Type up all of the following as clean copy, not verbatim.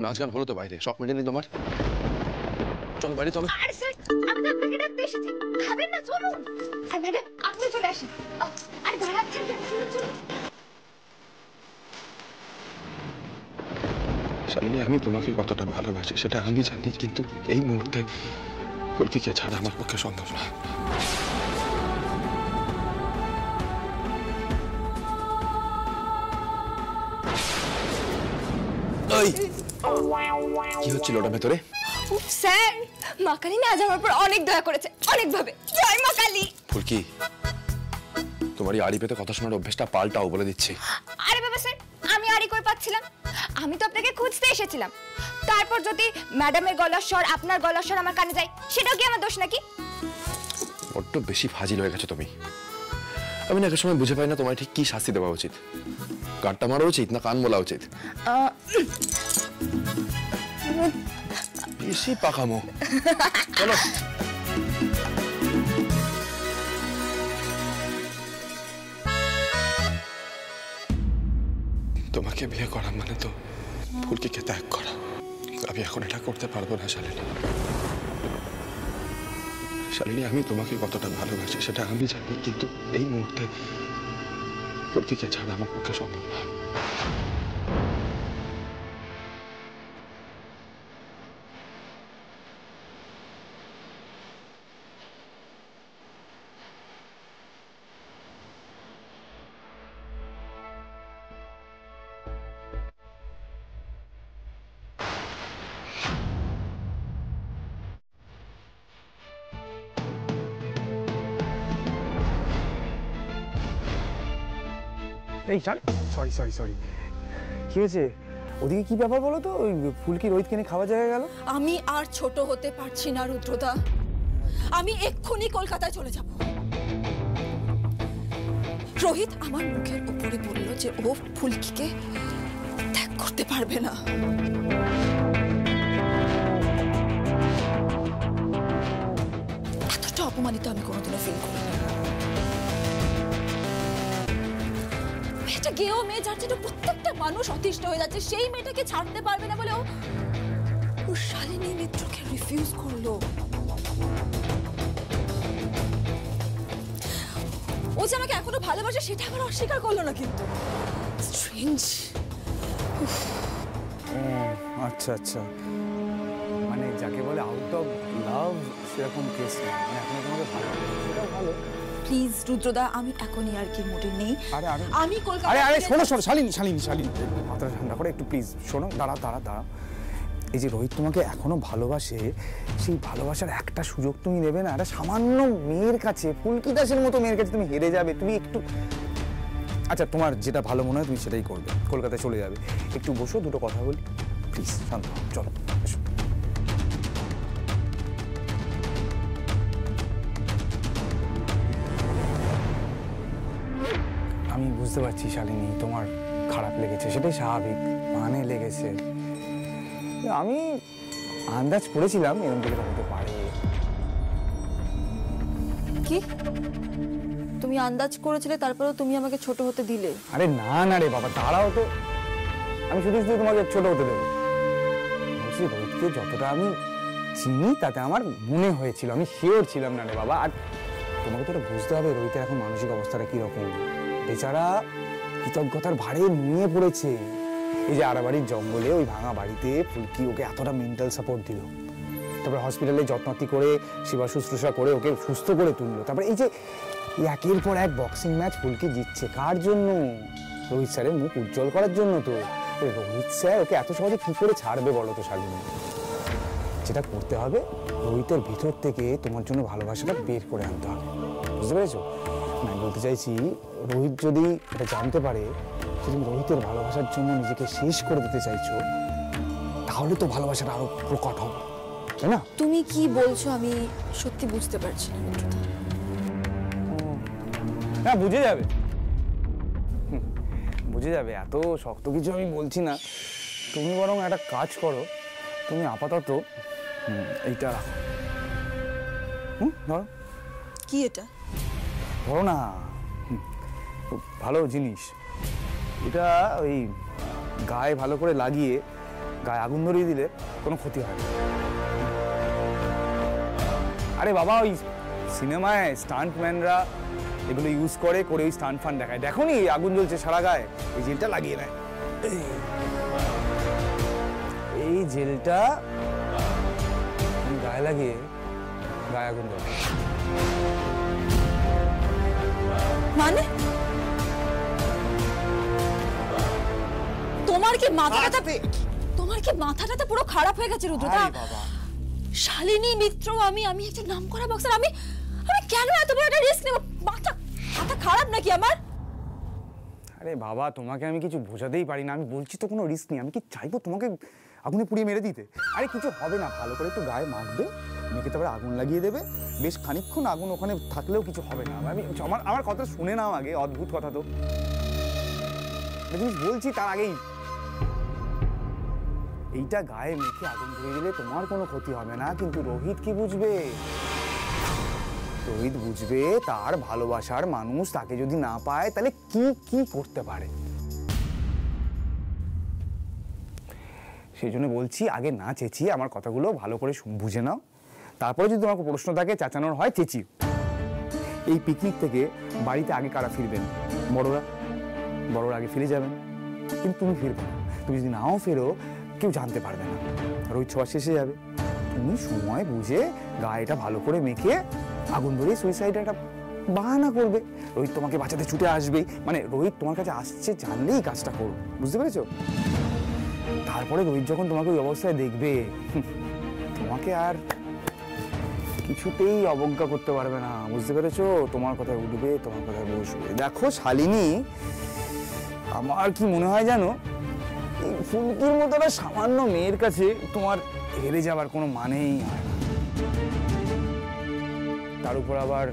নাচ গান হলো তো বাইরে, শখ মেটেনি তোমার? চলো বাইরে চলো। আরে স্যার, আমি তো আপনাকে ডাকতে এসেছি, খাবেন না? চলুন। আর ম্যাডাম আপনি চলে আসেন। আরে দাঁড়াচ্ছেন কেন? চলুন চলুন। শালিনী, আমি তোমাকে কতটা ভালোবাসি সেটা আমি জানি, কিন্তু এই মুহূর্তে ফুলকিকে ছাড়া আমার পক্ষে সম্ভব না। কি হচ্ছিল ওটা ভেতরে? স্যার, মা কালী না আজ আমার উপর অনেক দয়া করেছে, অনেক ভাবে। জয় মা কালী। ফুলকি, তোমার এই আড়ি পেতে কথা শোনার অভ্যেসটা পাল্টাও, বলে দিচ্ছি। আরে বাবা স্যার, আমি আড়ি কই পাচ্ছিলাম? আমি তো আপনাকে খুঁজতে এসেছিলাম। তারপর যদি ম্যাডামের গলার স্বর আপনার গলার স্বর আমার কানে যায়, সেটাও কি আমার দোষ নাকি? বড্ড বেশি ফাজিল হয়ে গেছো তুমি। আমি না একটা সময় বুঝে পাই না তোমায় ঠিক কি শাস্তি দেওয়া উচিত। গাঁটটা মারা উচিত না কান বলা উচিত? বেশি পাকামো। চলো। তোমাকে বিয়ে করা মানে তো ফুলকিকে ত্যাগ করা। আমি এখন এটা করতে পারবো না শালিনী। শালিনী, আমি তোমাকে কতটা ভালোবাসি সেটা আমি জানি, কিন্তু এই মুহূর্তে ফুলকিকে ছাড়া আমার পক্ষে সম্ভব না। এই সরি সরি সরি, কি হয়েছে? ওদিকে কি ব্যাপার বলো তো? ওই ফুলকি রোহিত কিনে খাওয়া জায়গা গেল। আমি আর ছোট হতে পারছি না রুদ্রদা, আমি এক্ষুনি কলকাতায় চলে যাব। রোহিত আমার মুখের উপরে বলল যে ও ফুলকিকে ত্যাগ করতে পারবে না। এতটা অপমানিত আমি কোনোদিনও ফিল করি না। একটা গেও মেয়ে যার জন্য প্রত্যেকটা মানুষ অতিষ্ঠ হয়ে যাচ্ছে, সেই মেয়েটাকে ছাড়তে পারবে না বলে ও শালিনী মিত্রকে রিফিউজ করলো। ও যে আমাকে এখনো ভালোবাসে সেটা আবার অস্বীকার করলো না, কিন্তু স্ট্রেঞ্জ। আচ্ছা আচ্ছা, মানে যাকে বলে আউট অফ লাভ সেরকম কেস না, মানে এখন তোমাকে ভালো সেটাও ভালো। প্লিজ রুদ্রদা, আমি এখনই আর কি মুডে নেই। আমি কলকাতা। আরে শোনো শোনো শালিনী শালিনী শালিনী, মাথাটা ঠান্ডা করে একটু প্লিজ শোনো। দাঁড়া। এই যে রোহিত তোমাকে এখনো ভালোবাসে, সেই ভালোবাসার একটা সুযোগ তুমি নেবে না? একটা সামান্য মেয়ের কাছে, ফুলকি দাসের মতো মেয়ের কাছে তুমি হেরে যাবে? তুমি একটু, আচ্ছা তোমার যেটা ভালো মনে হয় তুমি সেটাই করবে, কলকাতায় চলে যাবে। একটু বসো, দুটো কথা বলি প্লিজ, শান্ত হও, চলো এসো। আমি বুঝতে পারছি শালিনী, তোমার খারাপ লেগেছে, সেটাই স্বাভাবিক, মানে লেগেছে। আমি আন্দাজ করেছিলাম এরকম করে হতে পারে। কি তুমি আন্দাজ করেছিলে, তারপরেও তুমি আমাকে ছোট হতে দিলে? আরে না রে বাবা, দাঁড়াও তো, আমি শুধু তোমাকে ছোট হতে দেবো বলছি। রোহিতকে যতটা আমি চিনি তাতে আমার মনে হয়েছিল, আমি শিওর ছিলাম না রে বাবা। আর তোমাকে তো বুঝতে হবে রোহিতের এখন মানসিক অবস্থাটা কিরকম। বেচারা কৃতজ্ঞতার ভারে নিয়ে পড়েছে। এই যে আড়াবাড়ির জঙ্গলে ওই ভাঙা বাড়িতে ফুলকি ওকে এতটা মেন্টাল সাপোর্ট দিল, তারপরে হসপিটালে যত্নাতি করে সেবা শুশ্রূষা করে ওকে সুস্থ করে তুললো। তারপরে এই যে একের পর এক বক্সিং ম্যাচ ফুলকি জিতছে, কার জন্য? রোহিত স্যারের মুখ উজ্জ্বল করার জন্য তো। রোহিত স্যার ওকে এত সহজে কি করে ছাড়বে বলো তো শালিনী? যেটা করতে হবে, রোহিতের ভিতর থেকে তোমার জন্য ভালোবাসাটা বের করে আনতে হবে, বুঝতে পেরেছো? আমি বলতে চাইছি, রোহিত যদি এটা জানতে পারে যে তুমি রোহিতের ভালোবাসার জন্য নিজেকে শেষ করে দিতে চাইছো, তাহলে তো ভালোবাসাটা আরো প্রকট হবে, তাই না? তুমি কি বলছো আমি সত্যি বুঝতে পারছি না রুদ্রদা। না, বুঝে যাবে, বুঝে যাবে, এত শক্ত কিছু আমি বলছি না। তুমি বরং একটা কাজ করো, তুমি আপাতত এইটা রাখো। ধরো। কি এটা? ধরো না, খুব ভালো জিনিস এটা। ওই গায়ে ভালো করে লাগিয়ে গায়ে আগুন ধরিয়ে দিলে কোনো ক্ষতি হয় না। আরে বাবা, ওই সিনেমায় স্টান্টম্যানরা এগুলো ইউজ করে ওই স্টান্ট ফান দেখায়, দেখো নি আগুন জ্বলছে সারা গায়ে, এই জেলটা লাগিয়ে নেয়। এই জেলটা গায়ে লাগিয়ে গায়ে আগুন ধরে। মানে তোমার কি মাথাটা পুরো খারাপ হয়ে গেছে রুদ্রদা? শালিনী মিত্র, আমি একটা নামকরা বক্সার, আমি কেন এত বড় একটা রিস্ক নেব? মাথা খারাপ নাকি আমার? আরে বাবা, তোমাকে আমি কিছু বোঝাতেই পারি না। আমি বলছি তো কোনো রিস্ক নেই। আমি কি চাইবো তোমাকে আগুনে পুড়িয়ে মেরে দিতে? আরে কিছু হবে না, ভালো করে একটু গায়ে মাখবে, মেখে তারপরে আগুন লাগিয়ে দেবে, বেশ খানিকক্ষণ আগুন ওখানে থাকলেও কিছু হবে না। আমার কথা শুনে নাও আগে, অদ্ভুত কথা তো জিনিস বলছি। তার আগেই এইটা গায়ে মেখে আগুন ধরিয়ে দিলে তোমার কোনো ক্ষতি হবে না, কিন্তু রোহিত কি বুঝবে? রোহিত বুঝবে তার ভালোবাসার মানুষ তাকে যদি না পায় তাহলে কি কি করতে পারে। সেই জন্য বলছি আগে না চেঁচিয়ে আমার কথাগুলো ভালো করে বুঝে নাও, তারপরে যদি তোমাকে প্রশ্ন থাকে চেঁচানোর হয় চেঁচিও। এই পিকনিক থেকে বাড়িতে আগে কারা ফিরবেন? বড়রা আগে ফিরে যাবেন, কিন্তু তুমি ফিরবে না। তুমি যদি নাও ফেরো কেউ জানতে পারবে না, রোহিত সবার শেষে যাবে। তুমি সময় বুঝে গায়েটা ভালো করে মেখে আগুন ধরিয়ে সুইসাইডের একটা বাহানা করবে। রোহিত তোমাকে বাঁচাতে ছুটে আসবেই, মানে রোহিত তোমার কাছে আসছে জানলেই কাজটা করো, বুঝতে পেরেছো? তারপরে রোহিত যখন তোমাকে ওই অবস্থায় দেখবে, তোমাকে আর কিছুতেই অবজ্ঞা করতে পারবে না, বুঝতে পেরেছো? তোমার কথায় উঠবে, তোমার কথায় বসবে। দেখো শালিনী, আমার কি মনে হয় জানো, এই ফুলকির মতো একটা সামান্য মেয়ের কাছে তোমার হেরে যাবার কোনো মানেই হয় না। তার উপর আবার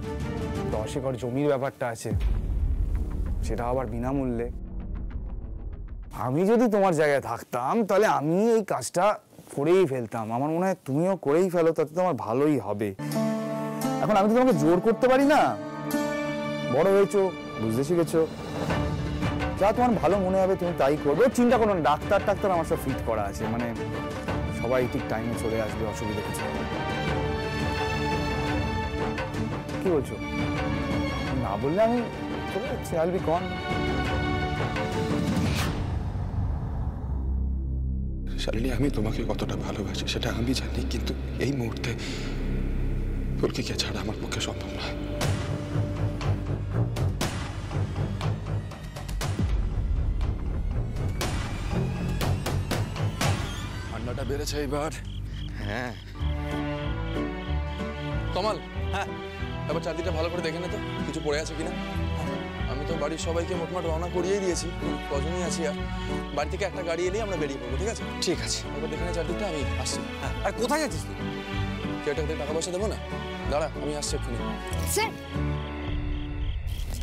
10 একর জমির ব্যাপারটা আছে, সেটা আবার বিনামূল্যে। আমি যদি তোমার জায়গায় থাকতাম তাহলে আমি এই কাজটা করেই ফেলতাম। আমার মনে হয় তুমিও করেই ফেলো, তাতে তোমার ভালোই হবে। এখন আমি তো তোমাকে জোর করতে পারি না, বড় হয়েছো, বুঝতে শিখেছো, যা তোমার ভালো মনে হবে তুমি তাই করবে। চিন্তা করো না, ডাক্তার আমার সব ফিট করা আছে, মানে সবাই ঠিক টাইমে চলে আসবে, অসুবিধা কিছু হবে না। কি বলছো? না বললে আমি চলে যাচ্ছি, আইল বি গন। শালিনী, আমি তোমাকে কতটা ভালোবাসি সেটা আমি জানি, কিন্তু এই মুহূর্তে ফুলকিকে ছাড়া আমার পক্ষে সম্ভব না। ঠান্ডাটা বেড়েছে এবার। হ্যাঁ কমাল, হ্যাঁ এবার চারদিকটা ভালো করে দেখে নে তো কিছু পড়ে আছে কিনা। আমি তো বাড়ির সবাইকে মোটমাট রওনা করিয়েই দিয়েছি, কজনই আছি আর। বাড়ি থেকে একটা গাড়ি এলেই আমরা বেরিয়ে পড়বো, ঠিক আছে? ঠিক আছে, এবার দেখে নে চারদিকটা, আমি আসছি। হ্যাঁ, আর কোথায় যাচ্ছিস তুই? কেউটাকে টাকা পয়সা দেবো না, দাঁড়া আমি আসছি এক্ষুনি। স্যার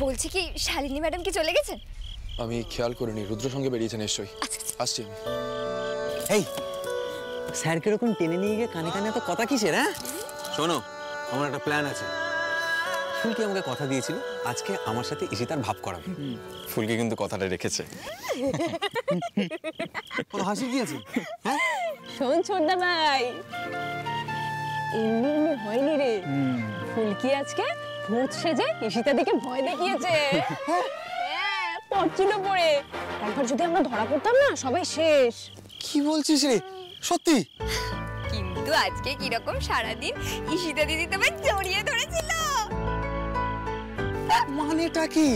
বলছি কি, শালিনী ম্যাডাম কি চলে গেছেন? আমি খেয়াল করিনি, রুদ্র সঙ্গে বেরিয়েছে নিশ্চয়ই। আসছি আমি। এই স্যার কিরকম টেনে নিয়ে গিয়ে কানে কানে এত কথা কিসের? হ্যাঁ শোনো, আমার একটা প্ল্যান আছে। ফুলকি আমাকে কথা দিয়েছিল আজকে আমার সাথে ঈশিতার ভাব করাবে। ফুলকি কিন্তু কথাটা রেখেছে। কোনো হাসি কি আছে? হ্যাঁ শোন ছোটদা ভাই, এমনি হয়নি রে। ফুলকি আজকে ভূত সেজে ঈশিতা দিকে ভয় দেখিয়েছে। হ্যাঁ পড়ছিল পড়ে, একবার যদি আমরা ধরা পড়তাম না সবাই শেষ। কি বলছিস রে, সত্যি? কিন্তু আজকে কিরকম সারাদিন ঈশিতা দিদি তোমায় জড়িয়ে ধরেছিল। মানেটা কি?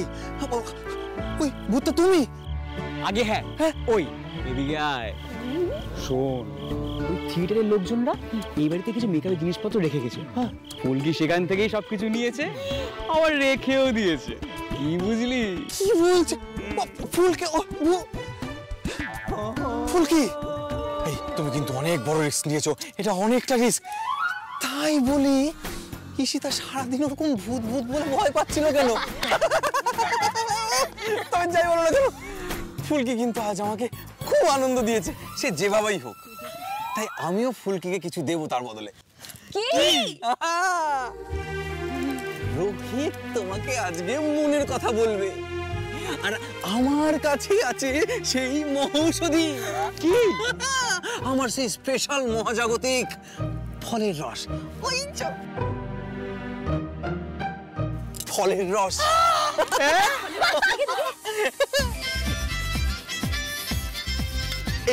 ওই ভূতটা তুমি? আগে হ্যাঁ ওই এদিকে আয়। শোন, ওই থিয়েটারের লোকজনরা এই বাড়িতে কিছু মেকআপের জিনিসপত্র রেখে গেছে। ফুলকি সেখান থেকেই সবকিছু নিয়েছে, আবার রেখেও দিয়েছে। কি বুঝলি? কি বলছে? ফুলকি, ফুলকি, এই তুমি কিন্তু অনেক বড় রিস্ক নিয়েছো, এটা অনেকটা রিস্ক। তাই বলি ঈশিতা সারাদিন ওরকম ভূত ভূত বলে ভয় পাচ্ছিল কেন? তবে যাই বলো না কেন, ফুলকি কিন্তু আজ আমাকে খুব আনন্দ দিয়েছে, সে যেভাবেই হোক। তাই আমিও ফুলকিকে কিছু দেবো তার বদলে। কি? আহা! রোহিত তোমাকে আজকে মনের কথা বলবে, আর আমার কাছে আছে সেই মহৌষধি। কি? আমার সেই স্পেশাল মহাজাগতিক ফলের রস। ওই যে ফলের রস।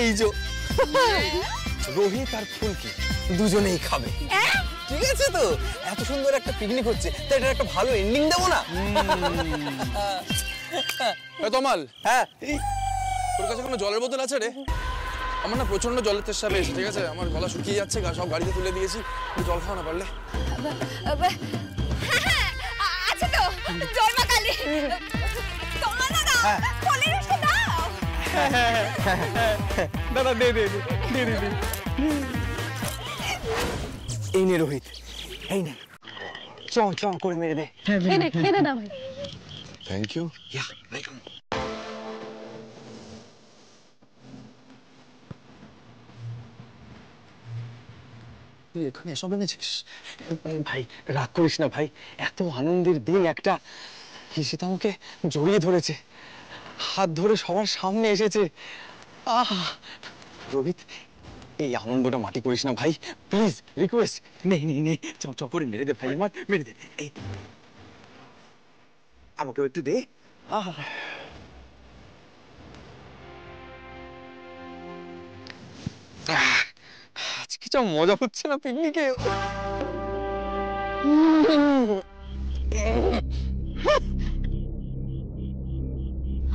এই যে রোহিত আর ফুলকি দুজনেই খাবে। ঠিক আছে তো? এত সুন্দর একটা পিকনিক হচ্ছে, তাই এটা একটা ভালো এন্ডিং দেবো না? তমাল, হ্যাঁ। তোর কাছে কোনো জলের বোতল আছে রে? আমার না প্রচন্ড জলের তেষ্টা পেয়েছে, ঠিক আছে? আমার গলা শুকিয়ে যাচ্ছে, সব গাড়িতে তুলে দিয়েছি, জল খাওয়া না পারলে। আছে তো জল মা কালী, তোমার দাদা ফলের রসটা দাও। দাদা দে দে দে দে দে। এই নে রোহিত, এই নে, চ চ করে মেরে দে। খেয়ে না ভাই। Thank you. Yeah, welcome. তুই এখানে এসব এনেছিস? ভাই রাগ করিস না ভাই, এত আনন্দের দিন একটা। ঈশিতা আমাকে জড়িয়ে ধরেছে, হাত ধরে সবার সামনে এসেছে। আহ রোহিত, এই আনন্দটা মাটি করিস না ভাই, প্লিজ রিকোয়েস্ট। নেই নেই নেই, চ করে মেরে দে ভাই, আমার মেরে দে। এই আমাকেও একটু দে। আজকে যা মজা হচ্ছে না পিকনিকে।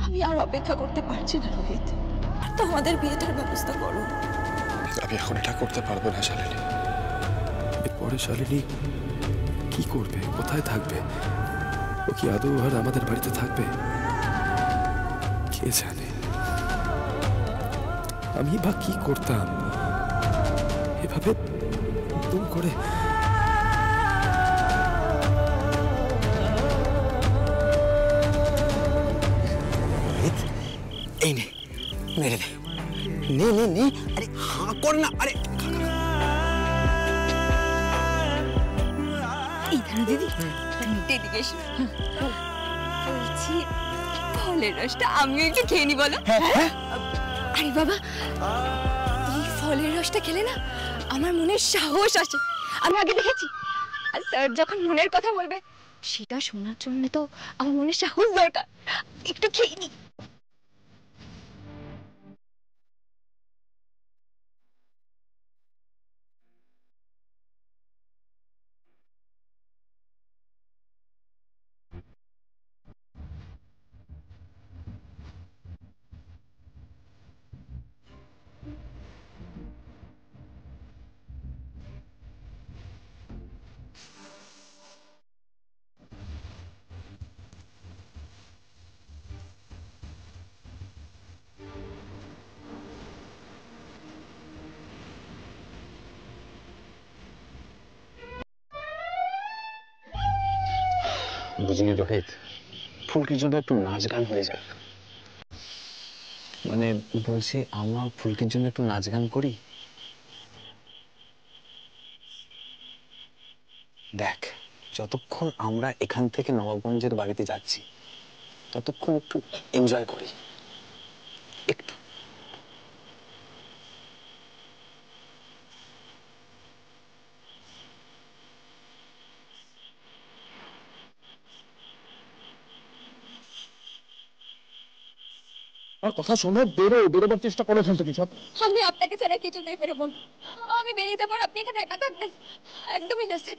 আমি আর অপেক্ষা করতে পারছি না রোহিত, তো আমাদের বিয়েটার ব্যবস্থা করো। আমি এখন এটা করতে পারবো না শালিনী। এরপরে শালিনী কি করবে, কোথায় থাকবে? ও কি আদৌ আর আমাদের বাড়িতে থাকবে? কে জানে। আমি বা কি করতাম এভাবে দুম করে। রোহিত, এই নে, মেরে দে। নে নে নে, আরে হাঁ কর না, আরে। এই ধান দিদি, তুমি এদিকে এসো। বলছি ফলের রসটা আমিও একটু খেয়ে নি, বলো? আরে বাবা, এই ফলের রসটা খেলে না আমার মনে সাহস আসে। আমি আগে দেখেছি, আর স্যার যখন মনের কথা বলবে সেটা শোনার জন্য তো আমার মনে সাহস দরকার। একটু খেয়ে নি। বুঝলি রোহিত, ফুলকির জন্য একটু নাচ গান হয়ে যাক। মানে বলছি, আমরা ফুলকির জন্য একটু নাচ গান করি। দেখ, যতক্ষণ আমরা এখান থেকে নবাবগঞ্জের বাড়িতে যাচ্ছি ততক্ষণ একটু এনজয় করি, একটু। আর কথা শোনো, বেরোবার চেষ্টা করো এখান থেকে সব। আমি আপনাকে ছাড়া কিছু নেই বেরোবো না। আমি বেরিয়ে যাবো, আপনি এখানে একা থাকবেন। একদমই না স্যার।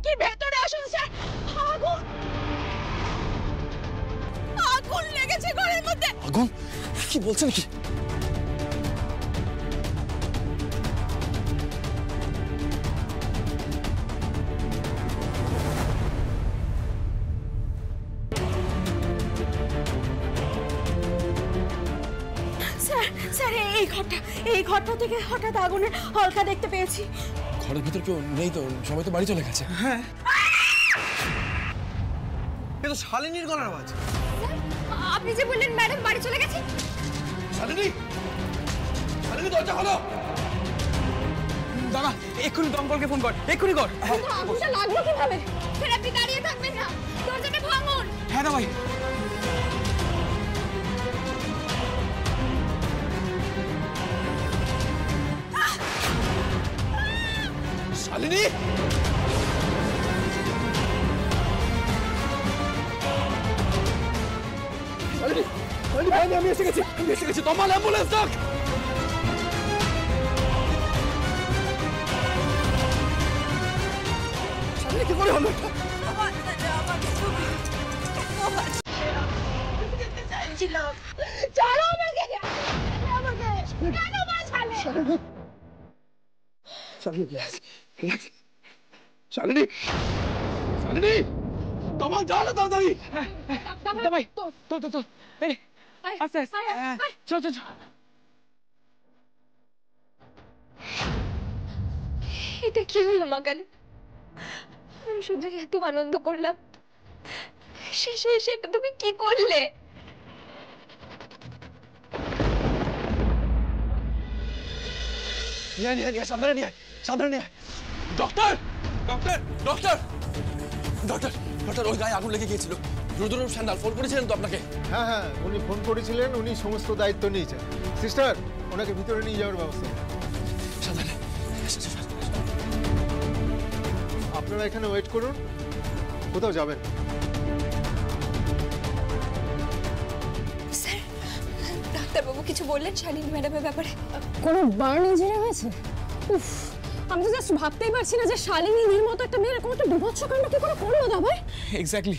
কি ভেতরে আসুন স্যার। আগুন আগুন লেগেছে ঘরের মধ্যে। আগুন? কি বলছেন কি? স্যার স্যার এই ঘরটা থেকে হঠাৎ আগুনের হলকা দেখতে পেয়েছি। ঘরের ভিতর কেউ নেই তো, সবাই তো বাড়ি চলে গেছে। হ্যাঁ, এ তো শালিনীর গলার আওয়াজ। আপনি যে বললেন ম্যাডাম বাড়ি চলে গেছে। শালিনী, শালিনী দরজা খোলো। দাদা এক্ষুনি দমকলকে ফোন কর, এক্ষুনি কর। আগুনটা লাগলো কিভাবে? স্যার আপনি দাঁড়িয়ে থাকবেন না, দরজাটা ভাঙুন। হ্যাঁ দা ভাই। শালিনী, শালিনী, শালিনী ভাই, আমি এসে গেছি, তোমার অ্যাম্বুলেন্স ডাক। শালিনী কি করে হলো? শালিনী, শালিনী, তোমার জানো তাড়াতাড়ি। দা ভাই তো এই আস্তে আস্তে চল চল চল। এটা কি হলো মাকালি? আমি শুধু এত আনন্দ করলাম, শেষে এসে এটা তুমি কি করলে? সাবধানে নিয়ে, সাবধানে নিয়ে। Doctor, doctor, doctor, doctor, doctor, ওই গায়ে আগুন লেগে গিয়েছিল। রুদ্র স্যান্ডাল ফোন করেছিলেন তো আপনাকে? হ্যাঁ হ্যাঁ, উনি ফোন করেছিলেন, উনি সমস্ত দায়িত্ব নিয়েছেন। সিস্টার, ওনাকে ভিতরে নিয়ে যাওয়ার ব্যবস্থা করুন। সাবধানে। আপনারা এখানে ওয়েট করুন, কোথাও যাবেন। স্যার, ডাক্তারবাবু কিছু বললেন শালিনী ম্যাডামের ব্যাপারে? কোনো বার্ন ইঞ্জুরি হয়েছে? উফ, আমি তো জাস্ট ভাবতেই পারছি না যে শালিনীর মতো একটা মেয়ের এরকম একটা বিভৎস কাণ্ড কি করে করলো দা ভাই। এক্স্যাক্টলি,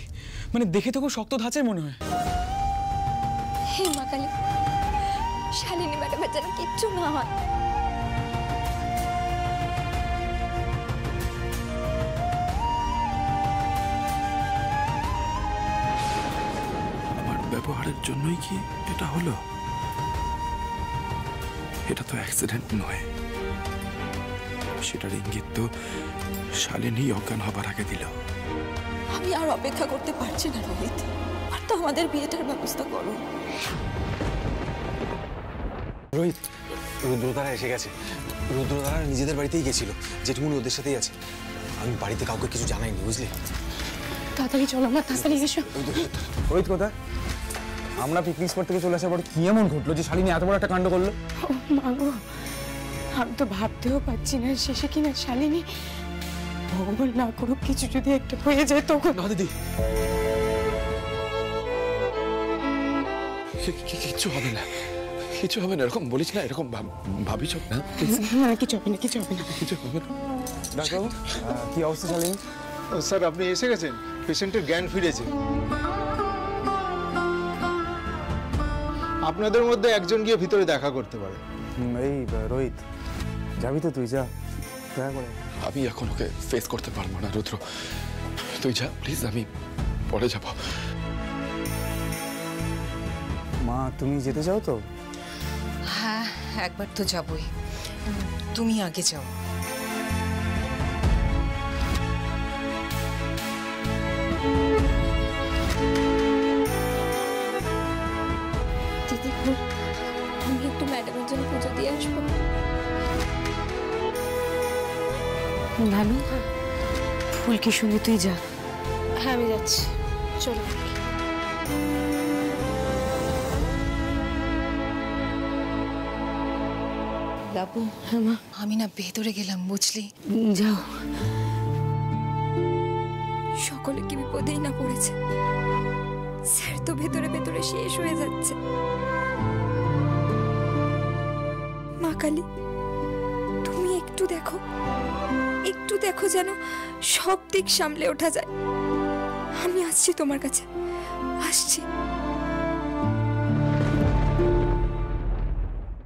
মানে দেখে তো খুব শক্ত ধাঁচের মনে হয়। হে মাকালি, শালিনী ম্যাডামের যেন কিচ্ছু না হয়। আমার ব্যবহারের জন্যই কি এটা হলো? এটা তো অ্যাক্সিডেন্ট নয়, সেটার ইঙ্গিত তো শালিনী অজ্ঞান হবার আগে দিল। আমি আর অপেক্ষা করতে পারছি না রোহিত, আর তো আমাদের বিয়েটার ব্যবস্থা করো। রোহিত, রুদ্রতারা এসে গেছে। রুদ্রতারা নিজেদের বাড়িতেই গেছিল, যেটুকুনি ওদের সাথেই আছে। আমি বাড়িতে কাউকে কিছু জানাইনি, বুঝলি? তাড়াতাড়ি চলো, আমরা তাড়াতাড়ি এসো। রোহিত কোথায়? আমরা পিকনিক স্পট থেকে চলে আসার পর কি এমন ঘটলো যে শালিনী এত বড় একটা কাণ্ড করলো? মাগো, আমি তো ভাবতেও পারছি না শেষে কিনা শালিনী, ভগবান না করুক কিছু যদি একটা হয়ে যায় তখন। না দিদি, কিচ্ছু হবে না, কিছু হবে না। এরকম বলিস না, এরকম ভাবিস না। না কিছু হবে না, কিছু হবে না। কিছু হবে না। ডাক্তারবাবু, কি অবস্থা শালিনী? স্যার, আপনি এসে গেছেন, পেশেন্টের জ্ঞান ফিরেছে। আপনাদের মধ্যে একজন গিয়ে ভিতরে দেখা করতে পারে। এই রোহিত, যাবি তো? তুই যা, দেখা করে। আমি এখন ওকে ফেস করতে পারবো না রুদ্র, তুই যা প্লিজ, আমি পরে যাব। মা, তুমি যেতে চাও তো? হ্যাঁ, একবার তো যাবই, তুমি আগে যাও। দিদি, আমি একটু ম্যাডামের জন্য পুজো দিয়ে আসবো। নানু, ফুলকির সঙ্গে তুই যা। হ্যাঁ, আমি যাচ্ছি, চলো। বাবু, হ্যাঁ মা, আমি না ভেতরে গেলাম, বুঝলি? যাও। সকলে কি বিপদেই না পড়েছে। স্যার তো ভেতরে ভেতরে শেষ হয়ে যাচ্ছে। মা কালী, তুমি একটু দেখো, একটু দেখো যেন সব দিক সামলে ওঠা যায়। আমি আসছি তোমার কাছে, আসছি।